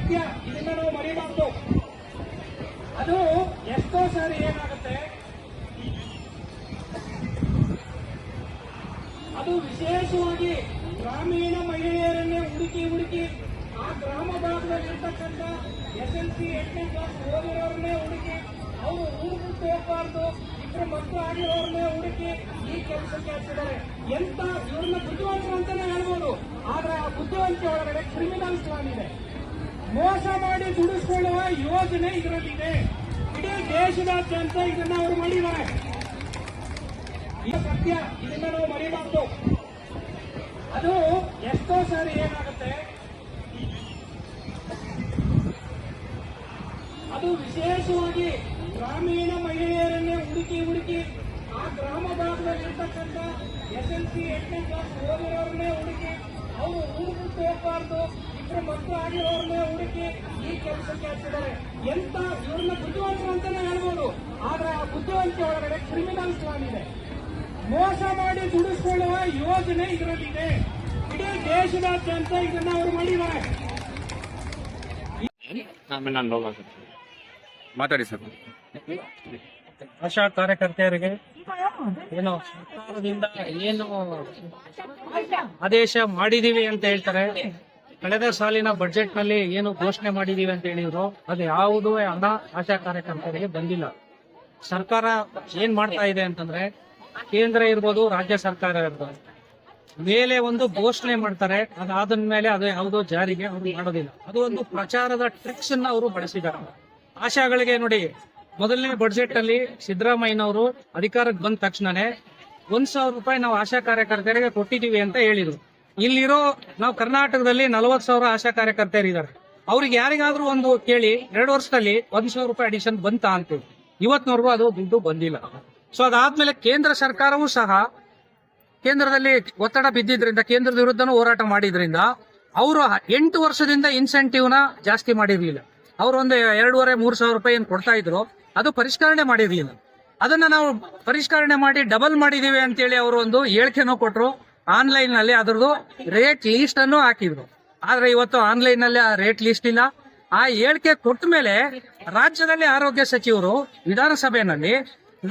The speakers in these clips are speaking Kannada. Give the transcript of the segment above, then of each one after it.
ಸತ್ಯ, ಇದನ್ನ ನಾವು ಮರಿಬಾರ್ದು. ಅದು ಎಷ್ಟೋ ಸಾರಿ ಏನಾಗುತ್ತೆ, ಅದು ವಿಶೇಷವಾಗಿ ಗ್ರಾಮೀಣ ಮಹಿಳೆಯರನ್ನೇ ಹುಡುಕಿ ಆ ಗ್ರಾಮ ಭಾಗದಲ್ಲಿರ್ತಕ್ಕಂಥ SLC 8ನೇ ಕ್ಲಾಸ್ ಓದಿರೋರನ್ನೇ ಹುಡುಕಿ, ಅವರು ಊರು ಬಿಟ್ಟು ಹೋಗಬಾರ್ದು, ಇಬ್ಬರು ಮಕ್ಕಳು ಆಗಿರೋರನ್ನೇ ಹುಡುಕಿ ಈ ಕೆಲಸಕ್ಕೆ ಹಚ್ಚಿದ್ದಾರೆ. ಎಂತ ಇವ್ರನ್ನ ಬುದ್ಧಿವಂತರು ಅಂತಾನೆ ಹೇಳ್ಬೋದು. ಆದ್ರೆ ಆ ಬುದ್ಧಿವಂತಿಕೆ ಒಳಗಡೆ ಕ್ರಿಮಿನಲ್ಸ್ ಪ್ಲಾನ್ ಇದೆ. ಮೋಸ ಮಾಡಿ ದುಡಿಸ್ಕೊಳ್ಳುವ ಯೋಜನೆ ಇದರಲ್ಲಿದೆ. ಇಡೀ ದೇಶದಾದ್ಯಂತ ಇದನ್ನ ಅವರು ಮಾಡಿದ್ದಾರೆ. ಸತ್ಯ, ಇದನ್ನ ನಾವು ಮರಿಬಾರ್ದು. ಅದು ಎಷ್ಟೋ ಸಾರಿ ಏನಾಗುತ್ತೆ, ಅದು ವಿಶೇಷವಾಗಿ ಗ್ರಾಮೀಣ ಮಹಿಳೆಯರನ್ನೇ ಹುಡುಕಿ ಆ ಗ್ರಾಮ ಭಾಗದಲ್ಲಿರ್ತಕ್ಕಂಥ SLC 8ನೇ ಕ್ಲಾಸ್ ಓದಿರೋರನ್ನೇ ಹುಡುಕಿ, ಅವರು ಊರು ಬಿಟ್ಟು ಹೋಗಬಾರ್ದು, ಇಬ್ಬರು ಮಕ್ಕಳು ಆಗಿರೋರನ್ನೇ ಹುಡುಕಿ ಈ ಕೆಲಸಕ್ಕೆ ಹಚ್ಚಿದ್ದಾರೆ. ಎಂತ ಇವ್ರನ್ನ ಬುದ್ಧಿವಂತರು ಅಂತಾನೆ ಹೇಳ್ಬೋದು. ಆದ್ರೆ ಆ ಬುದ್ಧಿವಂತಿಕೆ ಒಳಗಡೆ ಕ್ರಿಮಿನಲ್ಸ್ ಪ್ಲಾನ್ ಇದೆ. ಮೋಸ ಮಾಡಿ ದುಡಿಸ್ಕೊಳ್ಳುವ ಯೋಜನೆ ಇದರಲ್ಲಿದೆ. ಇಡೀ ದೇಶದಾದ್ಯಂತ ಇದನ್ನ ಅವರು ಮಾಡಿದ್ದಾರೆ. ಮಾತಾಡಿ ಸರ್. ಆಶಾ ಕಾರ್ಯಕರ್ತೆಯರಿಗೆ ಏನು ಸರ್ಕಾರದಿಂದ ಏನು ಆದೇಶ ಮಾಡಿದೀವಿ ಅಂತ ಹೇಳ್ತಾರೆ. ಕಳೆದ ಸಾಲಿನ ಬಜೆಟ್ ನಲ್ಲಿ ಏನು ಘೋಷಣೆ ಮಾಡಿದೀವಿ ಅಂತ ಹೇಳಿದ್ರು, ಅದು ಯಾವುದೂ ಹಣ ಆಶಾ ಕಾರ್ಯಕರ್ತೆಯರಿಗೆ ಬಂದಿಲ್ಲ. ಸರ್ಕಾರ ಏನ್ ಮಾಡ್ತಾ ಇದೆ ಅಂತಂದ್ರೆ, ಕೇಂದ್ರ ಇರ್ಬೋದು, ರಾಜ್ಯ ಸರ್ಕಾರ ಇರ್ಬೋದು, ಮೇಲೆ ಒಂದು ಘೋಷಣೆ ಮಾಡ್ತಾರೆ, ಅದಾದ ಮೇಲೆ ಅದು ಯಾವುದೋ ಜಾರಿಗೆ ಅವರು ಮಾಡೋದಿಲ್ಲ. ಅದು ಒಂದು ಪ್ರಚಾರದ ಟ್ರಿಕ್ಸ್ ಅನ್ನ ಅವರು ಬಳಸಿದ್ದಾರೆ. ಆಶಾಗಳಿಗೆ ನೋಡಿ, ಮೊದಲನೇ ಬಜೆಟ್ ಅಲ್ಲಿ ಸಿದ್ದರಾಮಯ್ಯನವರು ಅಧಿಕಾರಕ್ಕೆ ಬಂದ ತಕ್ಷಣನೇ 1,000 ರೂಪಾಯಿ ನಾವು ಆಶಾ ಕಾರ್ಯಕರ್ತೆಯರಿಗೆ ಕೊಟ್ಟಿದೀವಿ ಅಂತ ಹೇಳಿದ್ರು. ಇಲ್ಲಿರೋ ನಾವು ಕರ್ನಾಟಕದಲ್ಲಿ 40,000 ಆಶಾ ಕಾರ್ಯಕರ್ತೆಯರಿದ್ದಾರೆ. ಅವ್ರಿಗೆ ಯಾರಿಗಾದ್ರೂ ಒಂದು ಕೇಳಿ 2 ವರ್ಷದಲ್ಲಿ 1,000 ರೂಪಾಯಿ ಅಡಿಷನ್ ಬಂತಾ ಅಂತೀವಿ. ಇವತ್ತಿನವರೆಗೂ ಅದು ದುಡ್ಡು ಬಂದಿಲ್ಲ. ಸೊ ಅದಾದ್ಮೇಲೆ ಕೇಂದ್ರ ಸರ್ಕಾರವೂ ಸಹ ಕೇಂದ್ರದಲ್ಲಿ ಒತ್ತಡ ಬಿದ್ದಿದ್ರಿಂದ, ಕೇಂದ್ರದ ವಿರುದ್ಧನೂ ಹೋರಾಟ ಮಾಡಿದ್ರಿಂದ ಅವರು 8 ವರ್ಷದಿಂದ ಇನ್ಸೆಂಟಿವ್ ನ ಜಾಸ್ತಿ ಮಾಡಿರ್ಲಿಲ್ಲ. ಅವ್ರು ಒಂದು 2,500-3,000 ರೂಪಾಯಿ ಏನ್ ಕೊಡ್ತಾ ಇದ್ರು, ಅದು ಪರಿಷ್ಕರಣೆ ಮಾಡಿರ್ಲಿಲ್ಲ. ಅದನ್ನ ನಾವು ಪರಿಷ್ಕರಣೆ ಮಾಡಿ ಡಬಲ್ ಮಾಡಿದೀವಿ ಅಂತೇಳಿ ಅವರು ಒಂದು ಹೇಳಿಕೆನೂ ಕೊಟ್ರು. ಆನ್ಲೈನ್ ನಲ್ಲಿ ಅದರದ್ದು ರೇಟ್ ಲೀಸ್ಟ್ ಅನ್ನು ಹಾಕಿದ್ರು. ಆದ್ರೆ ಇವತ್ತು ಆನ್ಲೈನ್ ನಲ್ಲಿ ಆ ರೇಟ್ ಲಿಸ್ಟ್ ಇಲ್ಲ. ಆ ಹೇಳಿಕೆ ಕೊಟ್ಟ ಮೇಲೆ ರಾಜ್ಯದಲ್ಲಿ ಆರೋಗ್ಯ ಸಚಿವರು ವಿಧಾನಸಭೆಯಲ್ಲಿ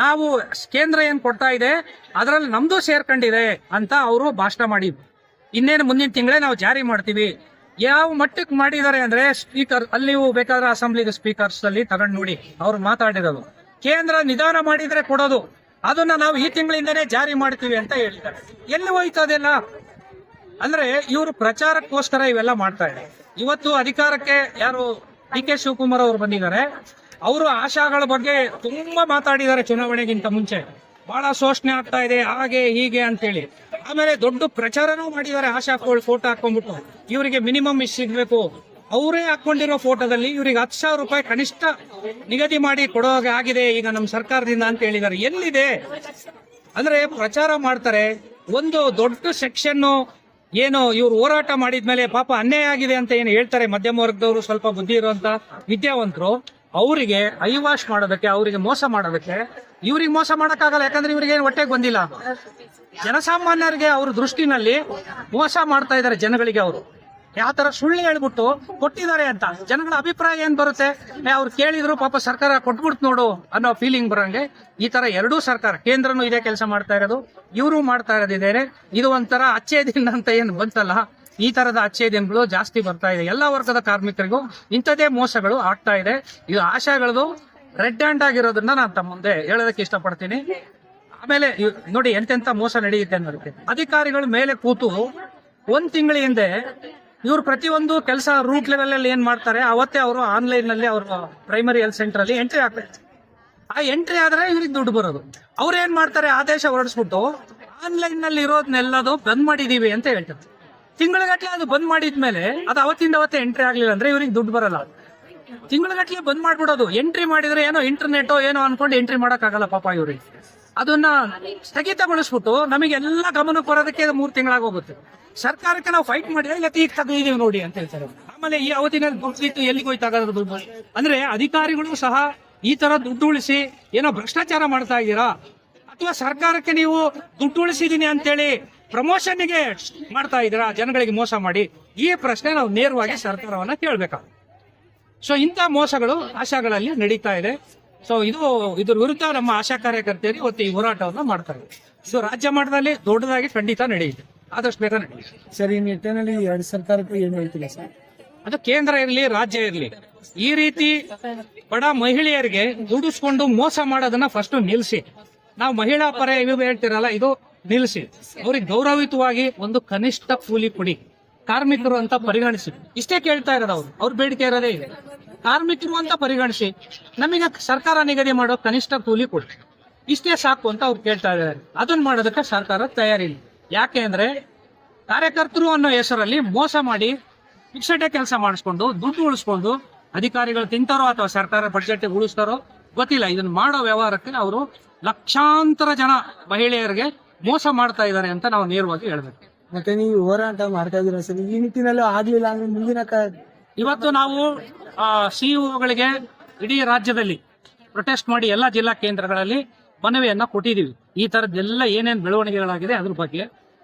ನಾವು ಕೇಂದ್ರ ಏನ್ ಕೊಡ್ತಾ ಇದೆ ಅದರಲ್ಲಿ ನಮ್ದು ಸೇರ್ಕೊಂಡಿದೆ ಅಂತ ಅವರು ಭಾಷಣ ಮಾಡಿದ್ರು. ಇನ್ನೇನು ಮುಂದಿನ ತಿಂಗಳೇ ನಾವು ಜಾರಿ ಮಾಡ್ತೀವಿ. ಯಾವ ಮಟ್ಟಕ್ಕೆ ಮಾಡಿದ್ದಾರೆ ಅಂದ್ರೆ, ಸ್ಪೀಕರ್ ಅಲ್ಲಿ ನೀವು ಬೇಕಾದ್ರೆ ಅಸೆಂಬ್ಲಿ ಸ್ಪೀಕರ್ಸ್ ಅಲ್ಲಿ ತಗೊಂಡು ನೋಡಿ, ಅವ್ರು ಮಾತಾಡಿರೋದು ಕೇಂದ್ರ ನಿಧಾನ ಮಾಡಿದ್ರೆ ಕೊಡೋದು, ಅದನ್ನ ನಾವು ಈ ತಿಂಗಳಿಂದನೇ ಜಾರಿ ಮಾಡ್ತೀವಿ ಅಂತ ಹೇಳಿದ್ದಾರೆ. ಎಲ್ಲಿ ಹೋಯ್ತು ಅದೆಲ್ಲ? ಅಂದ್ರೆ ಇವರು ಪ್ರಚಾರಕ್ಕೋಸ್ಕರ ಇವೆಲ್ಲ ಮಾಡ್ತಾ ಇದ್ದಾರೆ. ಇವತ್ತು ಅಧಿಕಾರಕ್ಕೆ ಯಾರು DK ಶಿವಕುಮಾರ್ ಅವರು ಬಂದಿದ್ದಾರೆ, ಅವರು ಆಶಾಗಳ ಬಗ್ಗೆ ತುಂಬಾ ಮಾತಾಡಿದ್ದಾರೆ. ಚುನಾವಣೆಗಿಂತ ಮುಂಚೆ ಬಹಳ ಶೋಷಣೆ ಆಗ್ತಾ ಇದೆ, ಹಾಗೆ ಹೀಗೆ ಅಂತೇಳಿ. ಆಮೇಲೆ ದೊಡ್ಡ ಪ್ರಚಾರನೂ ಮಾಡಿದ್ದಾರೆ. ಆಶಾಗಳು ಫೋಟೋ ಹಾಕೊಂಡ್ಬಿಟ್ಟು ಇವರಿಗೆ ಮಿನಿಮಮ್ ಇಷ್ಟು ಸಿಗ್ಬೇಕು, ಅವರೇ ಹಾಕೊಂಡಿರೋ ಫೋಟೋದಲ್ಲಿ ಇವರಿಗೆ 10,000 ರೂಪಾಯಿ ಕನಿಷ್ಠ ನಿಗದಿ ಮಾಡಿ ಕೊಡೋ ಹಾಗೆ ಆಗಿದೆ ಈಗ ನಮ್ಮ ಸರ್ಕಾರದಿಂದ ಅಂತ ಹೇಳಿದ್ದಾರೆ. ಎಲ್ಲಿದೆ ಅಂದ್ರೆ ಪ್ರಚಾರ ಮಾಡ್ತಾರೆ. ಒಂದು ದೊಡ್ಡ ಸೆಕ್ಷನ್ ಏನು ಇವ್ರು ಹೋರಾಟ ಮಾಡಿದ್ಮೇಲೆ ಪಾಪ ಅನ್ಯಾಯ ಆಗಿದೆ ಅಂತ ಏನು ಹೇಳ್ತಾರೆ, ಮಧ್ಯಮ ವರ್ಗದವರು, ಸ್ವಲ್ಪ ಬುದ್ಧಿ ಇರುವಂತ ವಿದ್ಯಾವಂತರು, ಅವರಿಗೆ ಐವಾಶ್ ಮಾಡೋದಕ್ಕೆ, ಅವರಿಗೆ ಮೋಸ ಮಾಡೋದಕ್ಕೆ, ಇವ್ರಿಗೆ ಮೋಸ ಮಾಡಕ್ಕಾಗಲ್ಲ. ಯಾಕಂದ್ರೆ ಇವ್ರಿಗೆ ಏನು ಹೊಟ್ಟೆಗೆ ಬಂದಿಲ್ಲ. ಜನಸಾಮಾನ್ಯರಿಗೆ ಅವ್ರ ದೃಷ್ಟಿನಲ್ಲಿ ಮೋಸ ಮಾಡ್ತಾ ಇದ್ದಾರೆ ಜನಗಳಿಗೆ. ಅವರು ಯಾವ ತರ ಸುಳ್ಳು ಹೇಳ್ಬಿಟ್ಟು ಕೊಟ್ಟಿದ್ದಾರೆ ಅಂತ ಜನಗಳ ಅಭಿಪ್ರಾಯ ಏನ್ ಬರುತ್ತೆ, ಅವ್ರು ಕೇಳಿದ್ರು ಪಾಪ ಸರ್ಕಾರ ಕೊಟ್ಬಿಡ್ತು ನೋಡು ಅನ್ನೋ ಫೀಲಿಂಗ್ ಬರಂಗೆ ಈ ತರ ಎರಡೂ ಸರ್ಕಾರ, ಕೇಂದ್ರನು ಇದೇ ಕೆಲಸ ಮಾಡ್ತಾ ಇರೋದು, ಇವರು ಮಾಡ್ತಾ ಇರೋದಿದ್ದೇನೆ. ಇದು ಒಂಥರ ಅಚ್ಚೇ ದಿನ ಅಂತ ಏನ್ ಬಂತಲ್ಲ, ಈ ತರದ ಅಚ್ಚೇ ದಿನಗಳು ಜಾಸ್ತಿ ಬರ್ತಾ ಇದೆ. ಎಲ್ಲಾ ವರ್ಗದ ಕಾರ್ಮಿಕರಿಗೂ ಇಂಥದೇ ಮೋಸಗಳು ಆಗ್ತಾ ಇದೆ. ಇದು ಆಶಾಗಳದು ರೆಡ್ ಹ್ಯಾಂಡ್ ಆಗಿರೋದನ್ನ ನಾನು ತಮ್ಮ ಮುಂದೆ ಹೇಳೋದಕ್ಕೆ ಇಷ್ಟಪಡ್ತೀನಿ. ಆಮೇಲೆ ನೋಡಿ ಎಂತೆಂತ ಮೋಸ ನಡೆಯುತ್ತೆ ಅನ್ನೋದಕ್ಕೆ ಅಧಿಕಾರಿಗಳು ಮೇಲೆ ಕೂತು 1 ತಿಂಗಳ ಹಿಂದೆ ಇವ್ರು ಪ್ರತಿಯೊಂದು ಕೆಲಸ ರೂಟ್ ಲೆವೆಲ್ ಅಲ್ಲಿ ಏನ್ ಮಾಡ್ತಾರೆ, ಅವತ್ತೇ ಅವರು ಆನ್ಲೈನ್ ನಲ್ಲಿ ಅವ್ರ ಪ್ರೈಮರಿ ಹೆಲ್ತ್ ಸೆಂಟರ್ ಅಲ್ಲಿ ಎಂಟ್ರಿ ಆಗ್ತಾರೆ. ಆ ಎಂಟ್ರಿ ಆದ್ರೆ ಇವ್ರಿಗೆ ದುಡ್ಡು ಬರೋದು. ಅವ್ರು ಏನ್ ಮಾಡ್ತಾರೆ, ಆದೇಶ ಹೊರಡಿಸ್ಬಿಟ್ಟು ಆನ್ಲೈನ್ ನಲ್ಲಿ ಇರೋದನ್ನೆಲ್ಲದು ಬಂದ್ ಮಾಡಿದೀವಿ ಅಂತ ಹೇಳ್ತಾರೆ. ತಿಂಗಳಗಟ್ಲೆ ಅದು ಬಂದ್ ಮಾಡಿದ್ಮೇಲೆ ಅದು ಅವತ್ತಿಂದ ಅವತ್ತೇ ಎಂಟ್ರಿ ಆಗ್ಲಿಲ್ಲ ಅಂದ್ರೆ ಇವ್ರಿಗೆ ದುಡ್ಡು ಬರಲ್ಲ. ತಿಂಗಳಗಟ್ಲೆ ಬಂದ್ ಮಾಡ್ಬಿಡೋದು. ಎಂಟ್ರಿ ಮಾಡಿದ್ರೆ ಏನೋ ಇಂಟರ್ನೆಟ್ ಏನೋ ಅನ್ಕೊಂಡು ಎಂಟ್ರಿ ಮಾಡಕ್ ಆಗಲ್ಲ ಪಾಪ ಇವ್ರಿಗೆ. ಅದನ್ನ ಸ್ಥಗಿತಗೊಳಿಸ್ಬಿಟ್ಟು ನಮಗೆಲ್ಲ ಗಮನಕ್ಕೆ ಬರೋದಕ್ಕೆ 3 ತಿಂಗಳಾಗೋಗುತ್ತೆ. ಸರ್ಕಾರಕ್ಕೆ ನಾವು ಫೈಟ್ ಮಾಡಿದ್ರೆ ಇಲ್ಲ ಈಗ ತೆಗೆದಿದ್ದೀವಿ ನೋಡಿ ಅಂತ ಹೇಳ್ತಾರೆ. ಆಮೇಲೆ ಈ ಅವಧಿನಲ್ಲಿ ದುಡ್ಡಿತ್ತು ಎಲ್ಲಿಗೆ ಹೋಯ್ತಾಗದ ದುಡ್ಡು ಅಂದ್ರೆ ಅಧಿಕಾರಿಗಳು ಸಹ ಈ ತರ ದುಡ್ಡು ಉಳಿಸಿ ಏನೋ ಭ್ರಷ್ಟಾಚಾರ ಮಾಡ್ತಾ ಇದ್ದೀರಾ, ಅಥವಾ ಸರ್ಕಾರಕ್ಕೆ ನೀವು ದುಡ್ಡು ಉಳಿಸಿದೀನಿ ಅಂತೇಳಿ ಪ್ರಮೋಷನ್ಗೆ ಮಾಡ್ತಾ ಇದ್ದೀರಾ ಜನಗಳಿಗೆ ಮೋಸ ಮಾಡಿ? ಈ ಪ್ರಶ್ನೆ ನಾವು ನೇರವಾಗಿ ಸರ್ಕಾರವನ್ನ ಕೇಳ್ಬೇಕಾಗುತ್ತೆ. ಸೊ ಇಂಥ ಮೋಸಗಳು ಆಶಾಗಳಲ್ಲಿ ನಡೀತಾ ಇದೆ. ಸೊ ಇದ್ರ ವಿರುದ್ಧ ನಮ್ಮ ಆಶಾ ಕಾರ್ಯಕರ್ತೆಯರು ಇವತ್ತು ಈ ಹೋರಾಟವನ್ನು ಮಾಡ್ತಾರೆ. ಸೊ ರಾಜ್ಯ ಮಟ್ಟದಲ್ಲಿ ದೊಡ್ಡದಾಗಿ ಖಂಡಿತ ನಡೆಯುತ್ತೆ, ಆದಷ್ಟು ಬೇಗ ನಡೆಯುತ್ತೆ. ಸರ್, ಈ ನಿಟ್ಟಿನಲ್ಲಿ ಎರಡು ಸರ್ಕಾರಕ್ಕೂ ಏನು ಹೇಳ್ತಿಲ್ಲ ಸರ್? ಅದು ಕೇಂದ್ರ ಇರಲಿ ರಾಜ್ಯ ಇರಲಿ, ಈ ರೀತಿ ಬಡ ಮಹಿಳೆಯರಿಗೆ ದುಡಿಸ್ಕೊಂಡು ಮೋಸ ಮಾಡೋದನ್ನ ಫಸ್ಟ್ ನಿಲ್ಲಿಸಿ. ನಾವು ಮಹಿಳಾ ಪರ ಇವು ಹೇಳ್ತಿರಲ್ಲ, ಇದು ನಿಲ್ಲಿಸಿ. ಅವ್ರಿಗೆ ಗೌರವಿತವಾಗಿ ಒಂದು ಕನಿಷ್ಠ ಕೂಲಿ ಕೊಡಿ, ಕಾರ್ಮಿಕರು ಅಂತ ಪರಿಗಣಿಸಿ. ಇಷ್ಟೇ ಕೇಳ್ತಾ ಇರೋದು ಅವ್ರ ಬೇಡಿಕೆ ಇರೋದೇ ಇದೆ. ಕಾರ್ಮಿಕರು ಅಂತ ಪರಿಗಣಿಸಿ, ನಮಗೆ ಸರ್ಕಾರ ನಿಗದಿ ಮಾಡೋ ಕನಿಷ್ಠ ಕೂಲಿ ಕೊಡಿ, ಇಷ್ಟೇ ಸಾಕು ಅಂತ ಅವ್ರು ಕೇಳ್ತಾ ಇದ್ದಾರೆ. ಅದನ್ನ ಮಾಡೋದಕ್ಕೆ ಸರ್ಕಾರ ತಯಾರಿಲ್ಲ. ಯಾಕೆ ಅಂದ್ರೆ ಕಾರ್ಯಕರ್ತರು ಅನ್ನೋ ಹೆಸರಲ್ಲಿ ಮೋಸ ಮಾಡಿ ಫಿಕ್ಸೆಡ್ ಕೆಲಸ ಮಾಡಿಸ್ಕೊಂಡು ದುಡ್ಡು ಉಳಿಸ್ಕೊಂಡು ಅಧಿಕಾರಿಗಳು ತಿಂತಾರೋ ಅಥವಾ ಸರ್ಕಾರ ಬಡ್ಜೆಟ್ ಉಳಿಸ್ತಾರೋ ಗೊತ್ತಿಲ್ಲ. ಇದನ್ನ ಮಾಡೋ ವ್ಯವಹಾರಕ್ಕೆ ಅವರು ಲಕ್ಷಾಂತರ ಜನ ಮಹಿಳೆಯರಿಗೆ ಮೋಸ ಮಾಡ್ತಾ ಇದ್ದಾರೆ ಅಂತ ನಾವು ನೇರವಾಗಿ ಹೇಳ್ಬೇಕು. ಮತ್ತೆ ನೀವು ಹೋರಾಟ ಮಾಡ್ತಾ ಇದ್ದೀರಾ ಸರ್, ಈ ನಿಟ್ಟಿನಲ್ಲಿ ಆಗ್ಲಿಲ್ಲ ಅಂದ್ರೆ ಮುಂದಿನ ಇವತ್ತು ನಾವು ಸಿಇಒಗಳಿಗೆ ಇಡೀ ರಾಜ್ಯದಲ್ಲಿ ಪ್ರೊಟೆಸ್ಟ್ ಮಾಡಿ ಎಲ್ಲ ಜಿಲ್ಲಾ ಕೇಂದ್ರಗಳಲ್ಲಿ ಮನವಿಯನ್ನ ಕೊಟ್ಟಿದೀವಿ. ಈ ತರದ್ದೆಲ್ಲ ಏನೇನು ಬೆಳವಣಿಗೆಗಳಾಗಿದೆ ಅದ್ರ ಬಗ್ಗೆ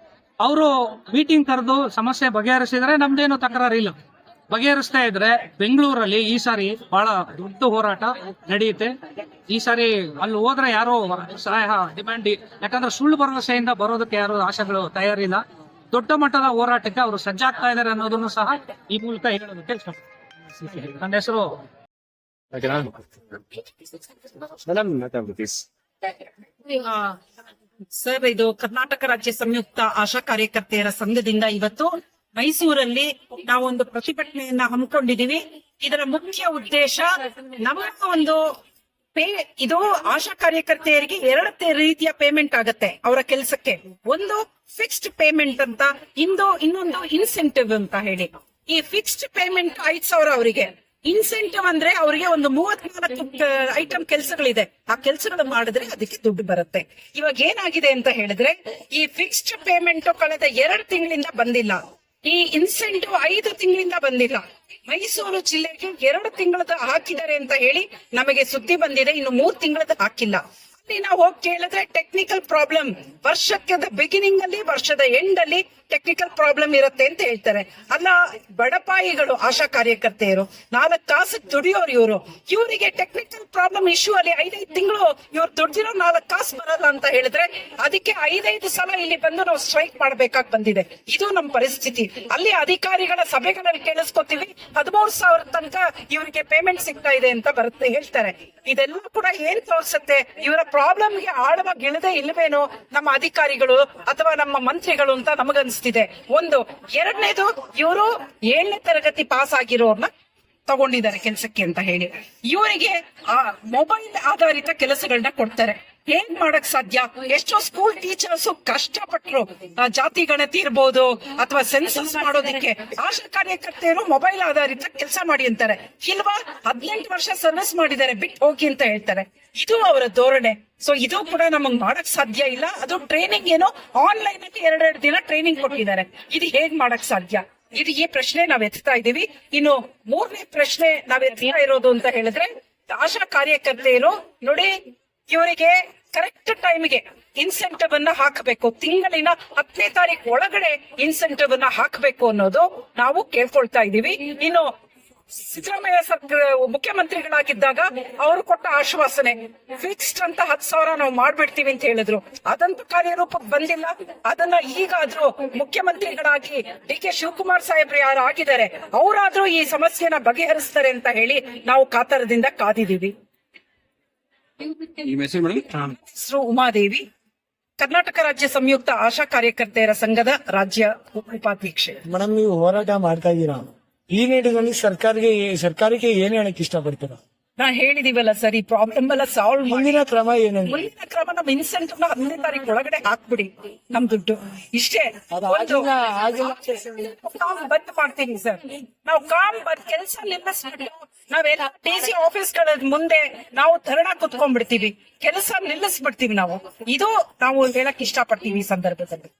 ಅವರು ಮೀಟಿಂಗ್ ಕರೆದು ಸಮಸ್ಯೆ ಬಗೆಹರಿಸಿದ್ರೆ ನಮ್ದೇನು ತಕರಾರಿಲ್ಲ. ಬಗೆಹರಿಸ್ತಾ ಇದ್ರೆ ಬೆಂಗಳೂರಲ್ಲಿ ಈ ಸಾರಿ ಬಹಳ ದೊಡ್ಡ ಹೋರಾಟ ನಡೆಯುತ್ತೆ. ಈ ಸಾರಿ ಅಲ್ಲಿ ಹೋದ್ರೆ ಯಾರೋ ಸಹಾಯ ಡಿಮ್ಯಾಂಡ್, ಯಾಕಂದ್ರೆ ಸುಳ್ಳು ಭರವಸೆಯಿಂದ ಬರೋದಕ್ಕೆ ಯಾರು ಆಶೆಗಳು ತಯಾರಿಲ್ಲ. ದೊಡ್ಡ ಮಟ್ಟದ ಹೋರಾಟಕ್ಕೆ ಅವರು ಸಜ್ಜಾಗ್ತಾ ಇದ್ದಾರೆ ಅನ್ನೋದನ್ನು ಸಹ ಈ ಮೂಲಕ ಹೇಳೋದಕ್ಕೆ ಇಷ್ಟಪಡ್ತೀನಿ. ನನ್ನ ಹೆಸರು ಸರ್, ಇದು ಕರ್ನಾಟಕ ರಾಜ್ಯ ಸಂಯುಕ್ತ ಆಶಾ ಕಾರ್ಯಕರ್ತೆಯರ ಸಂಘದಿಂದ ಇವತ್ತು ಮೈಸೂರಲ್ಲಿ ನಾವೊಂದು ಪ್ರತಿಭಟನೆಯನ್ನ ಹಮ್ಮಿಕೊಂಡಿದೀವಿ. ಇದರ ಮುಖ್ಯ ಉದ್ದೇಶ ನಮ್ಮ ಒಂದು ಇದು ಆಶಾ ಕಾರ್ಯಕರ್ತೆಯರಿಗೆ ಎರಡು ರೀತಿಯ ಪೇಮೆಂಟ್ ಆಗತ್ತೆ ಅವರ ಕೆಲಸಕ್ಕೆ. ಒಂದು ಫಿಕ್ಸ್ಡ್ ಪೇಮೆಂಟ್ ಅಂತ, ಇನ್ನೊಂದು ಇನ್ಸೆಂಟಿವ್ ಅಂತ ಹೇಳಿ. ಈ ಫಿಕ್ಸ್ಡ್ ಪೇಮೆಂಟ್ 5,000 ಅವರಿಗೆ, ಇನ್ಸೆಂಟಿವ್ ಅಂದ್ರೆ ಅವರಿಗೆ ಒಂದು 34 ಐಟಮ್ ಕೆಲಸಗಳಿದೆ. ಆ ಕೆಲಸಗಳು ಮಾಡಿದ್ರೆ ಅದಕ್ಕೆ ದುಡ್ಡು ಬರುತ್ತೆ. ಇವಾಗ ಏನಾಗಿದೆ ಅಂತ ಹೇಳಿದ್ರೆ, ಈ ಫಿಕ್ಸ್ಡ್ ಪೇಮೆಂಟ್ ಕಳೆದ 2 ತಿಂಗಳಿಂದ ಬಂದಿಲ್ಲ. ಈ ಇನ್ಸೆಂಟಿವ್ 5 ತಿಂಗಳಿಂದ ಬಂದಿಲ್ಲ. ಮೈಸೂರು ಜಿಲ್ಲೆಗೆ 2 ತಿಂಗಳದ ಹಾಕಿದ್ದಾರೆ ಅಂತ ಹೇಳಿ ನಮಗೆ ಸುದ್ದಿ ಬಂದಿದೆ, ಇನ್ನು 3 ತಿಂಗಳದ ಹಾಕಿಲ್ಲ. ಅಲ್ಲಿ ನಾವು ಹೋಗಿ ಕೇಳಿದ್ರೆ ಟೆಕ್ನಿಕಲ್ ಪ್ರಾಬ್ಲಮ್, ವರ್ಷಕ್ಕೆ ಬಿಗಿನಿಂಗ್ ಅಲ್ಲಿ ವರ್ಷದ ಎಂಡ್ ಅಲ್ಲಿ ಟೆಕ್ನಿಕಲ್ ಪ್ರಾಬ್ಲಮ್ ಇರುತ್ತೆ ಅಂತ ಹೇಳ್ತಾರೆ. ಅಲ್ಲ, ಬಡಪಾಯಿಗಳು ಆಶಾ ಕಾರ್ಯಕರ್ತೆಯರು 4 ಕಾಸು ದುಡಿಯೋರು ಇವರಿಗೆ ಟೆಕ್ನಿಕಲ್ ಪ್ರಾಬ್ಲಮ್ ಇಶ್ಯೂ ಅಲ್ಲಿ 5 ತಿಂಗಳು ಇವ್ರು ದುಡ್ದಿರೋ 4 ಕಾಸು ಬರಲ್ಲ ಅಂತ ಹೇಳಿದ್ರೆ ಅದಕ್ಕೆ 5 ಸಲ ಇಲ್ಲಿ ಬಂದು ನಾವು ಸ್ಟ್ರೈಕ್ ಮಾಡ್ಬೇಕಾಗಿ ಬಂದಿದೆ. ಇದು ನಮ್ಮ ಪರಿಸ್ಥಿತಿ. ಅಲ್ಲಿ ಅಧಿಕಾರಿಗಳ ಸಭೆಗಳಲ್ಲಿ ಕೇಳಿಸ್ಕೊತೀವಿ 13,000 ತನಕ ಇವರಿಗೆ ಪೇಮೆಂಟ್ ಸಿಗ್ತಾ ಇದೆ ಅಂತ ಬರುತ್ತೆ ಹೇಳ್ತಾರೆ. ಇದೆಲ್ಲ ಕೂಡ ಏನ್ ತೋರಿಸುತ್ತೆ, ಇವರ ಪ್ರಾಬ್ಲಮ್ಗೆ ಆಳವಾಗಿ ಇಳಿದೇ ಇಲ್ವೇನೋ ನಮ್ಮ ಅಧಿಕಾರಿಗಳು ಅಥವಾ ನಮ್ಮ ಮಂತ್ರಿಗಳು ಅಂತ ನಮಗನ್ಸ್ತಿದೆ. ಒಂದು. ಎರಡನೇದು, ಇವರು 7ನೇ ತರಗತಿ ಪಾಸ್ ಆಗಿರೋರ್ನ ತಗೊಂಡಿದ್ದಾರೆ ಕೆಲಸಕ್ಕೆ ಅಂತ ಹೇಳಿ ಇವರಿಗೆ ಮೊಬೈಲ್ ಆಧಾರಿತ ಕೆಲಸಗಳನ್ನ ಕೊಡ್ತಾರೆ. ಹೇಗ್ ಮಾಡಕ್ ಸಾಧ್ಯ? ಎಷ್ಟೋ ಸ್ಕೂಲ್ ಟೀಚರ್ಸ್ ಕಷ್ಟಪಟ್ರು, ಜಾತಿ ಗಣತಿ ಇರ್ಬೋದು ಅಥವಾ ಸೆನ್ಸಸ್ ಮಾಡೋದಿಕ್ಕೆ. ಆಶಾ ಕಾರ್ಯಕರ್ತೆಯರು ಮೊಬೈಲ್ ಆಧಾರಿತ ಕೆಲಸ ಮಾಡಿ ಅಂತಾರೆ. ಇಲ್ವಾ, 18 ವರ್ಷ ಸರ್ವಿಸ್ ಮಾಡಿದ್ದಾರೆ, ಬಿಟ್ಟು ಹೋಗಿ ಅಂತ ಹೇಳ್ತಾರೆ. ಇದು ಅವರ ಧೋರಣೆ. ಸೊ ಇದು ಕೂಡ ನಮಗ್ ಮಾಡಕ್ ಸಾಧ್ಯ ಇಲ್ಲ. ಅದು ಟ್ರೈನಿಂಗ್ ಏನೋ ಆನ್ಲೈನ್ ಅಲ್ಲಿ 2 ದಿನ ಟ್ರೈನಿಂಗ್ ಕೊಟ್ಟಿದ್ದಾರೆ. ಇದು ಹೇಗ್ ಮಾಡಕ್ ಸಾಧ್ಯ? ಇದು ಈ ಪ್ರಶ್ನೆ ನಾವ್ ಎತ್ತಾ ಇದೀವಿ. ಇನ್ನು 3ನೇ ಪ್ರಶ್ನೆ ನಾವ್ ಎತ್ತಾ ಇರೋದು ಅಂತ ಹೇಳಿದ್ರೆ, ಆಶಾ ಕಾರ್ಯಕರ್ತೆಯರು ನೋಡಿ, ಇವರಿಗೆ ಕರೆಕ್ಟ್ ಟೈಮ್ಗೆ ಇನ್ಸೆಂಟಿವ್ ಅನ್ನ ಹಾಕಬೇಕು. ತಿಂಗಳಿನ 10ನೇ ತಾರೀಕು ಒಳಗಡೆ ಇನ್ಸೆಂಟಿವ್ ಅನ್ನ ಹಾಕಬೇಕು ಅನ್ನೋದು ನಾವು ಕೇಳ್ಕೊಳ್ತಾ ಇದೀವಿ. ಇನ್ನು ಸಿದ್ದರಾಮಯ್ಯ ಮುಖ್ಯಮಂತ್ರಿಗಳಾಗಿದ್ದಾಗ ಅವರು ಕೊಟ್ಟ ಆಶ್ವಾಸನೆ ಫಿಕ್ಸ್ಡ್ ಅಂತ 10,000 ನಾವು ಮಾಡ್ಬಿಡ್ತೀವಿ ಅಂತ ಹೇಳಿದ್ರು. ಅದಂತೂ ಕಾರ್ಯರೂಪಕ್ಕೆ ಬಂದಿಲ್ಲ. ಅದನ್ನ ಈಗಾದ್ರೂ ಮುಖ್ಯಮಂತ್ರಿಗಳಾಗಿ ಡಿ.ಕೆ. ಶಿವಕುಮಾರ್ ಸಾಹೇಬ್ರು ಯಾರು ಆಗಿದ್ದಾರೆ ಅವರಾದ್ರೂ ಈ ಸಮಸ್ಯೆನ ಬಗೆಹರಿಸ್ತಾರೆ ಅಂತ ಹೇಳಿ ನಾವು ಕಾತರದಿಂದ ಕಾದಿದೀವಿ. ಹೆಸರು ಉಮಾದೇವಿ, ಕರ್ನಾಟಕ ರಾಜ್ಯ ಸಂಯುಕ್ತ ಆಶಾ ಕಾರ್ಯಕರ್ತೆಯರ ಸಂಘದ ರಾಜ್ಯ ಉಪಾಧ್ಯಕ್ಷೆ. ಮೇಡಮ್, ನೀವು ಹೋರಾಟ ಮಾಡ್ತಾ ಇದ್ದೀರಾ, ಈ ನಿಟ್ಟಿನಲ್ಲಿ ಸರ್ಕಾರಕ್ಕೆ ಏನ್ ಹೇಳಕ್ ಇಷ್ಟಪಡ್ತೀರಾ? ನಾನ್ ಹೇಳಿದೀವಲ್ಲ ಸರ್, ಈ ಪ್ರಾಬ್ಲಮ್ ಎಲ್ಲ ಸಾಲ್ವ್ ಮುಂದಿನ ಕ್ರಮ ಏನೇನು? ಮುಂದಿನ ಕ್ರಮ ನಮ್ ಇನ್ಸೆಂಟಿವ್ ನ 10ನೇ ತಾರೀಕು ಒಳಗಡೆ ಹಾಕ್ಬಿಡಿ ನಮ್ ದುಡ್ಡು. ಇಷ್ಟೇ. ಬಂದ್ ಮಾಡ್ತೀವಿ ಸರ್ ನಾವು. ಕೆಲಸ ನಿಲ್ಲಿಸ್ಬಿಟ್ಟು ನಾವೆಲ್ಲ ಡಿಸಿ ಆಫೀಸ್ಗಳ ಮುಂದೆ ನಾವು ಧರಣಾ ಕುತ್ಕೊಂಡ್ಬಿಡ್ತೀವಿ, ಕೆಲಸ ನಿಲ್ಲಿಸ್ಬಿಡ್ತೀವಿ ನಾವು. ಇದು ನಾವು ಹೇಳಕ್ ಇಷ್ಟಪಡ್ತೀವಿ ಈ ಸಂದರ್ಭದಲ್ಲಿ.